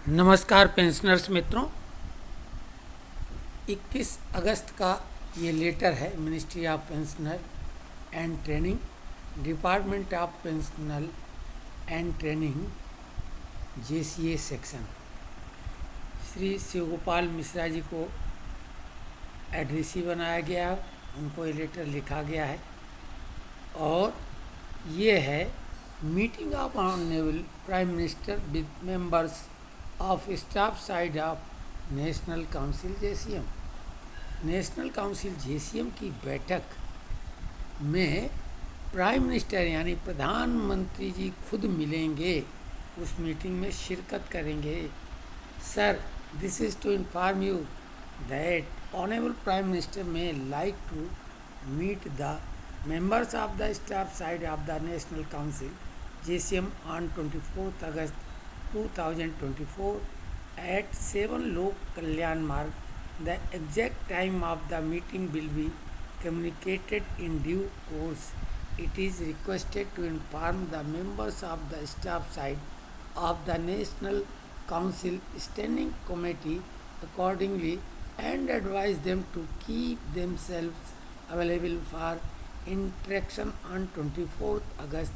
नमस्कार पेंशनर्स मित्रों। 21 अगस्त का ये लेटर है ministry of pensioner and training, department of pensional and training, JCA section. Shri Shivgopal Mishra ji को एड्रेसी बनाया गया है, उनको ये लेटर लिखा गया है और ये है meeting of honourable prime minister with members of staff side of national council JCM. National council JCM की बैठक में प्राइम मिनिस्टर यानी प्रधानमंत्री जी खुद मिलेंगे, उस मीटिंग में शिरकत करेंगे। Sir, this is to inform you that honourable prime minister may like to meet the members of the staff side of the National Council JCM on 24th August 2024 at 7 Lok Kalyan Marg. The exact time of the meeting will be communicated in due course. It is requested to inform the members of the staff side of the National Council Standing Committee accordingly and advise them to keep themselves available for interaction on 24th August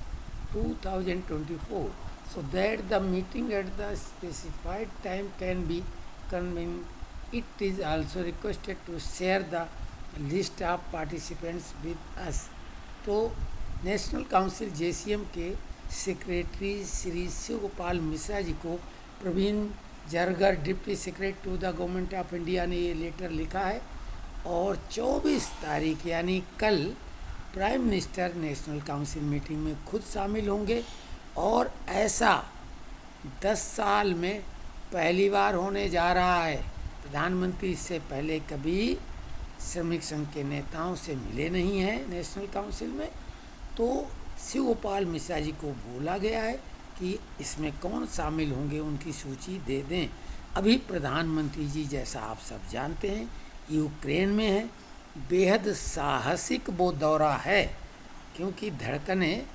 2024 so that the meeting at the specified time can be convened. It is also requested to share the list of participants with us. तो national council JCM के secretary Shri Shivgopal Mishra ji को Praveen Jargar deputy secretary to the government of India ने ये letter लिखा है और 24 तारीख यानी कल prime minister national council meeting में खुद शामिल होंगे और ऐसा 10 साल में पहली बार होने जा रहा है। प्रधानमंत्री इससे पहले कभी श्रमिक संघ के नेताओं से मिले नहीं हैं नेशनल काउंसिल में, तो शिवगोपाल मिश्रा जी को बोला गया है कि इसमें कौन शामिल होंगे उनकी सूची दे दें। अभी प्रधानमंत्री जी, जैसा आप सब जानते हैं, यूक्रेन में है। बेहद साहसिक वो दौरा है क्योंकि धड़कनें,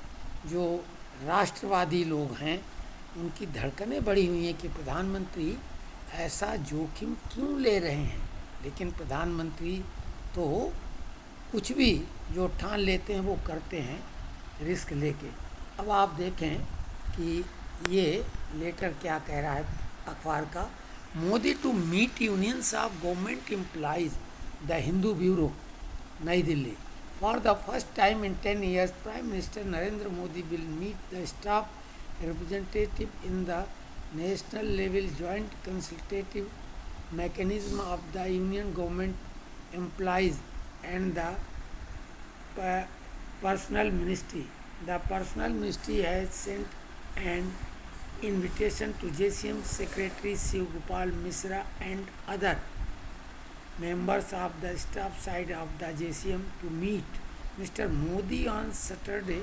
जो राष्ट्रवादी लोग हैं उनकी धड़कनें बढ़ी हुई हैं कि प्रधानमंत्री ऐसा जोखिम क्यों ले रहे हैं। लेकिन प्रधानमंत्री तो कुछ भी जो ठान लेते हैं वो करते हैं रिस्क लेके। अब आप देखें कि ये लेटर क्या कह रहा है अखबार का। Modi to meet unions of government employees, the Hindu bureau, New Delhi. For the first time in 10 years, prime minister Narendra Modi will meet the staff representative in the national level joint consultative mechanism of the union government employees and the personal ministry. The personal ministry has sent an invitation to JCM Secretary Shiv Gopal Mishra and other members of the staff side of the JCM to meet Mr. Modi on Saturday.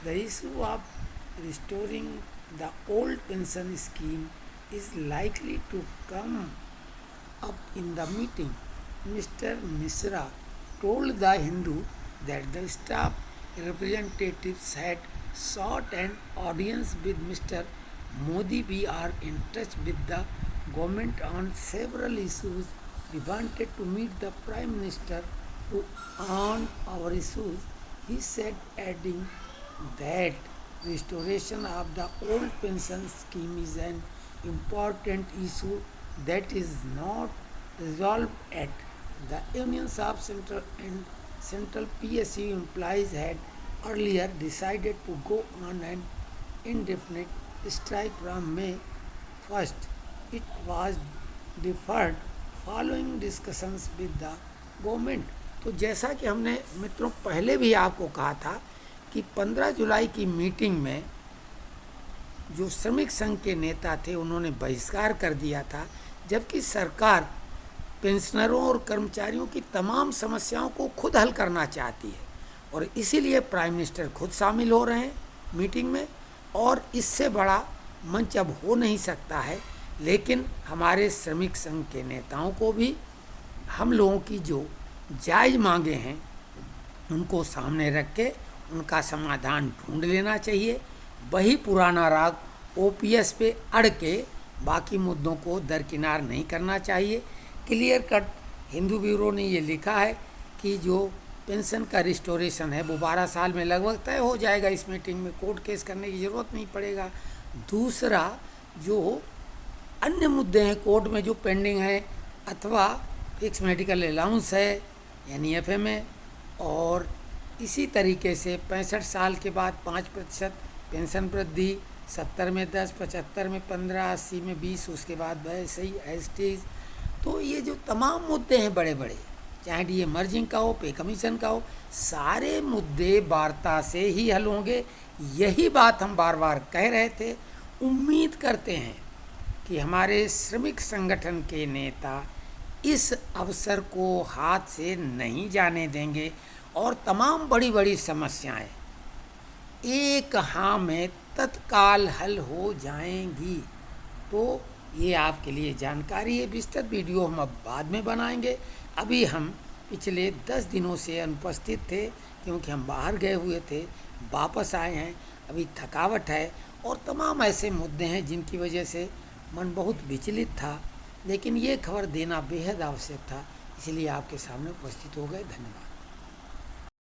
The issue of restoring the old pension scheme is likely to come up in the meeting. Mr. Mishra told The Hindu that the staff representatives had sought an audience with Mr. Modi. We are in touch with the government on several issues. We wanted to meet the Prime Minister on our issues, he said, adding that restoration of the old pension scheme is an important issue that is not resolved yet. The unions of central and central PSU employees had earlier decided to go on an indefinite strike from May 1st. It was deferred following discussions with the government. तो जैसा कि हमने मित्रों पहले भी आपको कहा था कि 15 जुलाई की मीटिंग में जो श्रमिक संघ के नेता थे उन्होंने बहिष्कार कर दिया था, जबकि सरकार पेंशनरों और कर्मचारियों की तमाम समस्याओं को खुद हल करना चाहती है और इसीलिए प्राइम मिनिस्टर खुद शामिल हो रहे हैं मीटिंग में और इससे बड़ा मंच अब हो नहीं सकता है। लेकिन हमारे श्रमिक संघ के नेताओं को भी हम लोगों की जो जायज़ मांगे हैं उनको सामने रख के उनका समाधान ढूंढ लेना चाहिए। वही पुराना राग ओपीएस पे अड़ के बाकी मुद्दों को दरकिनार नहीं करना चाहिए। क्लियर कट हिंदू ब्यूरो ने ये लिखा है कि जो पेंशन का रिस्टोरेशन है वो 12 साल में लगभग तय हो जाएगा। इस मीटिंग में कोर्ट केस करने की ज़रूरत नहीं पड़ेगा। दूसरा, जो अन्य मुद्दे हैं कोर्ट में जो पेंडिंग है, अथवा फिक्स मेडिकल अलाउंस है यानी FMA, और इसी तरीके से 65 साल के बाद 5% पेंशन वृद्धि, 70 में 10, 75 में 15, 80 में 20, उसके बाद वैसे ही एसटीज। तो ये जो तमाम मुद्दे हैं बड़े बड़े, चाहे डीए मर्जिंग का हो, पे कमीशन का हो, सारे मुद्दे वार्ता से ही हल होंगे। यही बात हम बार बार कह रहे थे। उम्मीद करते हैं कि हमारे श्रमिक संगठन के नेता इस अवसर को हाथ से नहीं जाने देंगे और तमाम बड़ी बड़ी समस्याएं एक हाँ में तत्काल हल हो जाएंगी। तो ये आपके लिए जानकारी है। विस्तृत वीडियो हम अब बाद में बनाएंगे। अभी हम पिछले 10 दिनों से अनुपस्थित थे क्योंकि हम बाहर गए हुए थे, वापस आए हैं। अभी थकावट है और तमाम ऐसे मुद्दे हैं जिनकी वजह से मन बहुत विचलित था, लेकिन ये खबर देना बेहद आवश्यक था, इसलिए आपके सामने उपस्थित हो गए। धन्यवाद।